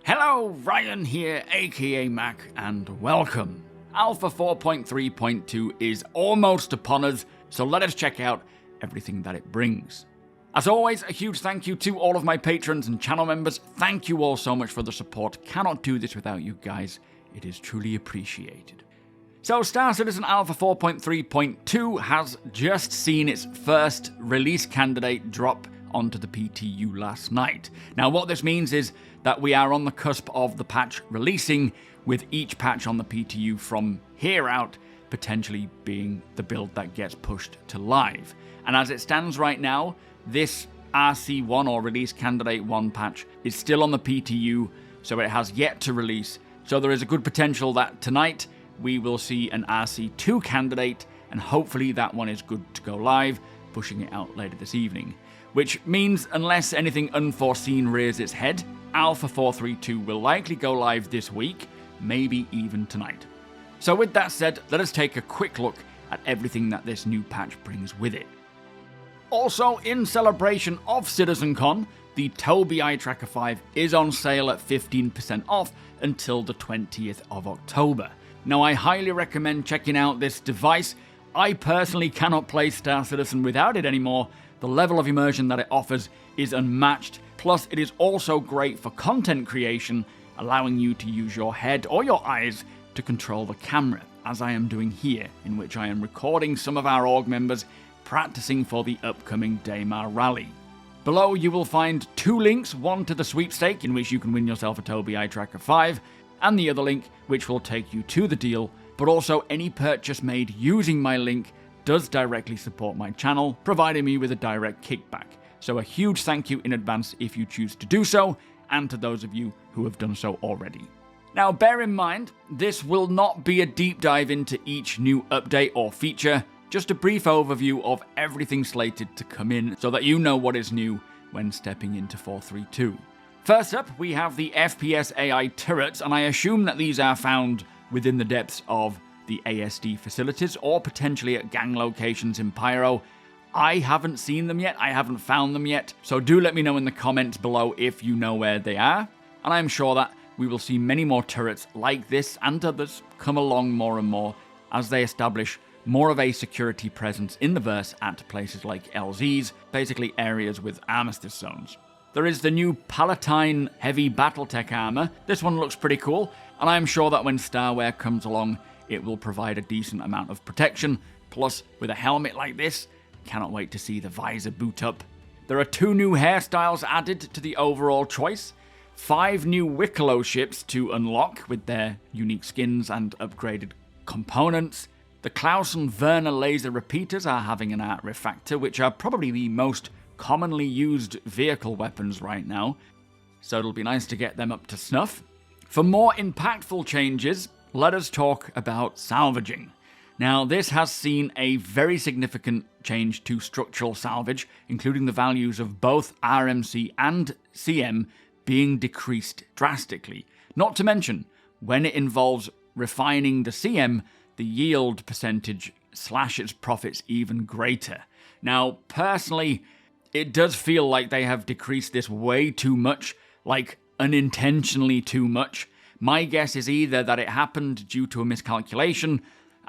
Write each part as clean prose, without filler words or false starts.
Hello, Ryan here, aka Mac, and welcome. Alpha 4.3.2 is almost upon us, so let us check out everything that it brings. As always, a huge thank you to all of my patrons and channel members. Thank you all so much for the support. Cannot do this without you guys. It is truly appreciated. So Star Citizen Alpha 4.3.2 has just seen its first release candidate drop onto the PTU last night. Now what this means is that we are on the cusp of the patch releasing, with each patch on the PTU from here out potentially being the build that gets pushed to live. And as it stands right now, this RC1 or Release Candidate 1 patch is still on the PTU, so it has yet to release. So there is a good potential that tonight we will see an RC2 candidate, and hopefully that one is good to go live, pushing it out later this evening. Which means, unless anything unforeseen rears its head, Alpha 4.3.2 will likely go live this week, maybe even tonight. So with that said, let us take a quick look at everything that this new patch brings with it. Also, in celebration of CitizenCon, the Tobii Eye Tracker 5 is on sale at 15% off until the 20th of October. Now, I highly recommend checking out this device. I personally cannot play Star Citizen without it anymore. The level of immersion that it offers is unmatched. Plus, it is also great for content creation, allowing you to use your head or your eyes to control the camera, as I am doing here, in which I am recording some of our org members practicing for the upcoming Daymar rally. Below you will find two links, one to the sweepstake in which you can win yourself a Tobii Eye Tracker 5, and the other link which will take you to the deal, but also any purchase made using my link does directly support my channel, providing me with a direct kickback. So a huge thank you in advance if you choose to do so, and to those of you who have done so already. Now bear in mind, this will not be a deep dive into each new update or feature, just a brief overview of everything slated to come in so that you know what is new when stepping into 4.3.2. First up, we have the FPS AI Turrets, and I assume that these are found within the depths of the ASD facilities or potentially at gang locations in Pyro. I haven't seen them yet, I haven't found them yet, so do let me know in the comments below if you know where they are, and I'm sure that we will see many more turrets like this and others come along more and more as they establish more of a security presence in the verse at places like LZs, basically areas with armistice zones. There is the new Palatine heavy battletech armor. This one looks pretty cool, and I am sure that when Starware comes along, it will provide a decent amount of protection. Plus, with a helmet like this, cannot wait to see the visor boot up. There are 2 new hairstyles added to the overall choice, 5 new Wikolo Ships to unlock with their unique skins and upgraded components. The Klaus and Werner laser repeaters are having an art refactor, which are probably the most commonly used vehicle weapons right now, so it'll be nice to get them up to snuff. For more impactful changes, let us talk about salvaging. Now, this has seen a very significant change to structural salvage, including the values of both RMC and CM being decreased drastically. Not to mention, when it involves refining the CM, the yield percentage slashes profits even greater. Now, personally, it does feel like they have decreased this way too much, like unintentionally too much. My guess is either that it happened due to a miscalculation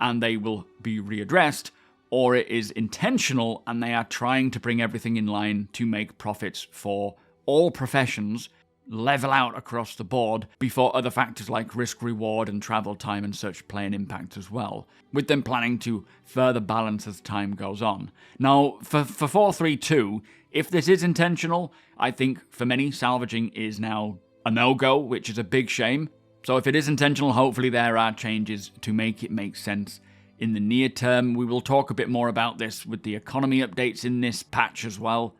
and they will be readdressed, or it is intentional and they are trying to bring everything in line to make profits for all professions level out across the board before other factors like risk reward and travel time and such play an impact as well, with them planning to further balance as time goes on. Now, for 4.3.2, if this is intentional, I think for many salvaging is now a no-go, which is a big shame. So if it is intentional, hopefully there are changes to make it make sense in the near term. We will talk a bit more about this with the economy updates in this patch as well,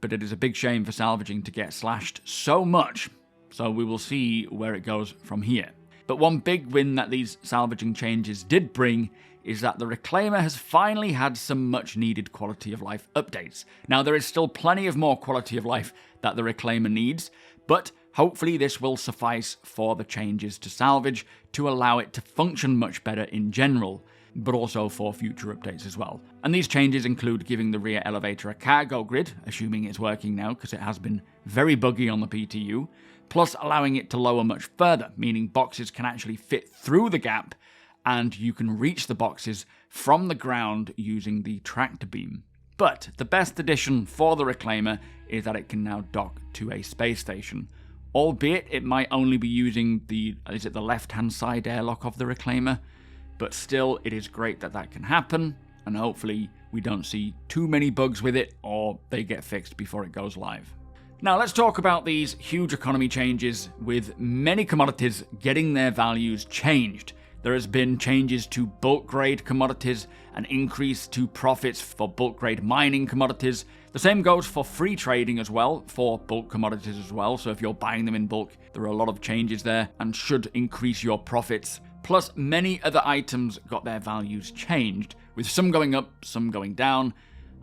but it is a big shame for salvaging to get slashed so much, so we will see where it goes from here. But one big win that these salvaging changes did bring is that the Reclaimer has finally had some much needed quality of life updates. Now, there is still plenty of more quality of life that the Reclaimer needs, but hopefully this will suffice for the changes to salvage to allow it to function much better in general, but also for future updates as well. And these changes include giving the rear elevator a cargo grid, assuming it's working now because it has been very buggy on the PTU, plus allowing it to lower much further, meaning boxes can actually fit through the gap and you can reach the boxes from the ground using the tractor beam. But the best addition for the Reclaimer is that it can now dock to a space station, albeit it might only be using the left-hand side airlock of the Reclaimer, but still it is great that that can happen, and hopefully we don't see too many bugs with it or they get fixed before it goes live. Now let's talk about these huge economy changes, with many commodities getting their values changed. There has been changes to bulk grade commodities, an increase to profits for bulk grade mining commodities. The same goes for free trading as well, for bulk commodities as well. So if you're buying them in bulk, there are a lot of changes there and should increase your profits. Plus, many other items got their values changed, with some going up, some going down.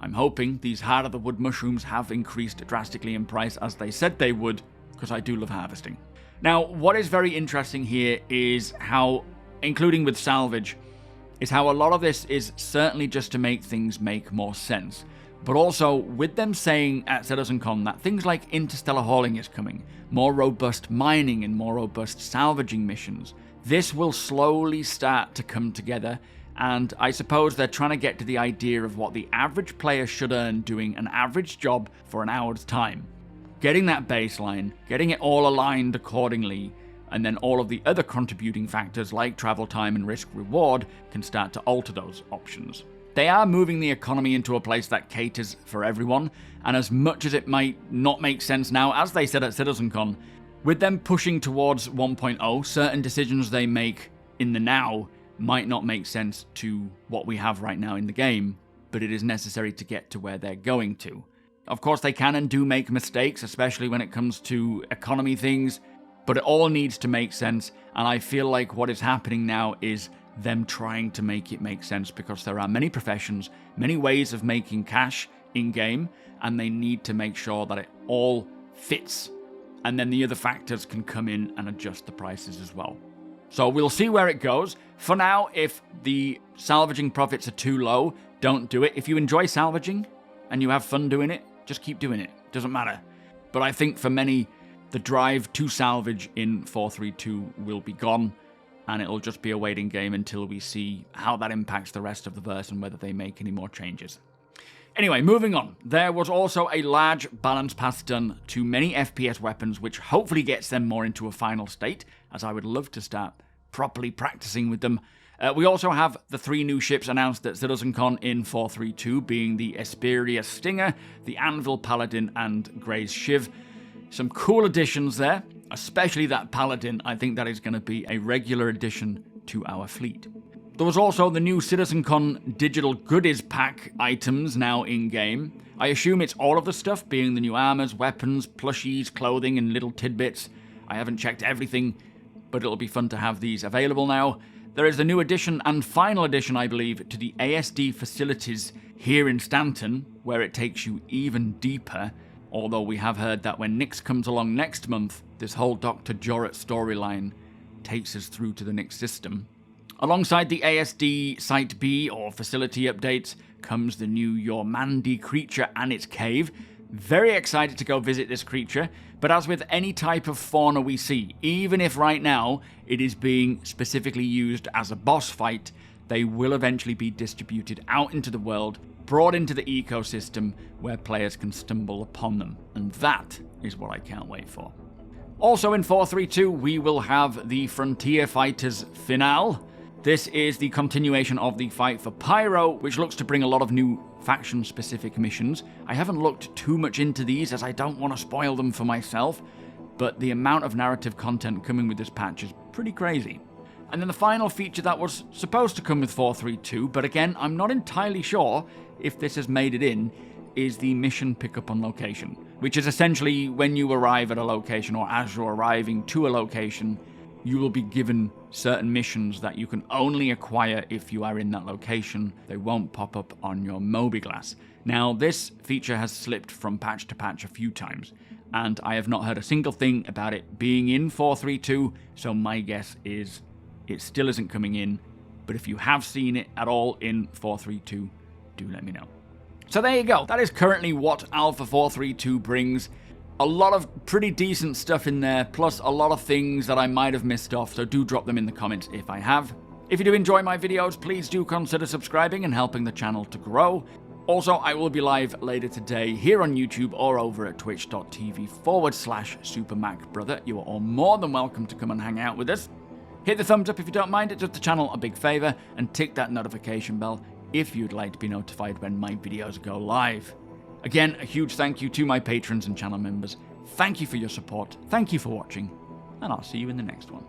I'm hoping these Heart of the Wood mushrooms have increased drastically in price as they said they would, because I do love harvesting. Now, what is very interesting here is how, including with salvage, is how a lot of this is certainly just to make things make more sense. But also, with them saying at CitizenCon that things like interstellar hauling is coming, more robust mining and more robust salvaging missions, this will slowly start to come together, and I suppose they're trying to get to the idea of what the average player should earn doing an average job for an hour's time. Getting that baseline, getting it all aligned accordingly, and then all of the other contributing factors like travel time and risk reward can start to alter those options. They are moving the economy into a place that caters for everyone, and as much as it might not make sense now, as they said at CitizenCon, with them pushing towards 1.0, certain decisions they make in the now might not make sense to what we have right now in the game, but it is necessary to get to where they're going to. Of course, they can and do make mistakes, especially when it comes to economy things, but it all needs to make sense, and I feel like what is happening now is them trying to make it make sense, because there are many professions, many ways of making cash in-game, and they need to make sure that it all fits, and then the other factors can come in and adjust the prices as well. So we'll see where it goes. For now, if the salvaging profits are too low, don't do it. If you enjoy salvaging and you have fun doing it, just keep doing it. Doesn't matter. But I think for many, the drive to salvage in 4.3.2 will be gone, and it'll just be a waiting game until we see how that impacts the rest of the verse and whether they make any more changes. Anyway, moving on. There was also a large balance pass done to many FPS weapons, which hopefully gets them more into a final state, as I would love to start properly practicing with them. We also have the 3 new ships announced at CitizenCon in 4.3.2, being the Esperia Stinger, the Anvil Paladin, and Grey's Shiv. Some cool additions there, especially that Paladin. I think that is going to be a regular addition to our fleet. There was also the new CitizenCon digital goodies pack items now in-game. I assume it's all of the stuff, being the new armors, weapons, plushies, clothing, and little tidbits. I haven't checked everything, but it'll be fun to have these available now. There is the new addition and final addition, I believe, to the ASD facilities here in Stanton, where it takes you even deeper, although we have heard that when Nyx comes along next month, this whole Dr. Jorret storyline takes us through to the Nyx system. Alongside the ASD Site B, or facility updates, comes the new Yormandi creature and its cave. Very excited to go visit this creature, but as with any type of fauna we see, even if right now it is being specifically used as a boss fight, they will eventually be distributed out into the world, brought into the ecosystem where players can stumble upon them, and that is what I can't wait for. Also in 4.3.2, we will have the Frontier Fighters finale. This is the continuation of the fight for Pyro, which looks to bring a lot of new faction-specific missions. I haven't looked too much into these, as I don't want to spoil them for myself, but the amount of narrative content coming with this patch is pretty crazy. And then the final feature that was supposed to come with 4.3.2, but again, I'm not entirely sure if this has made it in, is the mission pickup on location, which is essentially when you arrive at a location, or as you're arriving to a location, you will be given certain missions that you can only acquire if you are in that location. They won't pop up on your MobiGlass. Now, this feature has slipped from patch to patch a few times, and I have not heard a single thing about it being in 4.3.2, so my guess is it still isn't coming in, but if you have seen it at all in 4.3.2, do let me know. So there you go. That is currently what Alpha 4.3.2 brings. a lot of pretty decent stuff in there, plus a lot of things that I might have missed off, so do drop them in the comments if I have. If you do enjoy my videos, please do consider subscribing and helping the channel to grow. Also, I will be live later today here on YouTube or over at twitch.tv/SuperMacBrother. You are all more than welcome to come and hang out with us. Hit the thumbs up if you don't mind, it does the channel a big favour, and tick that notification bell if you'd like to be notified when my videos go live. Again, a huge thank you to my patrons and channel members. Thank you for your support, thank you for watching, and I'll see you in the next one.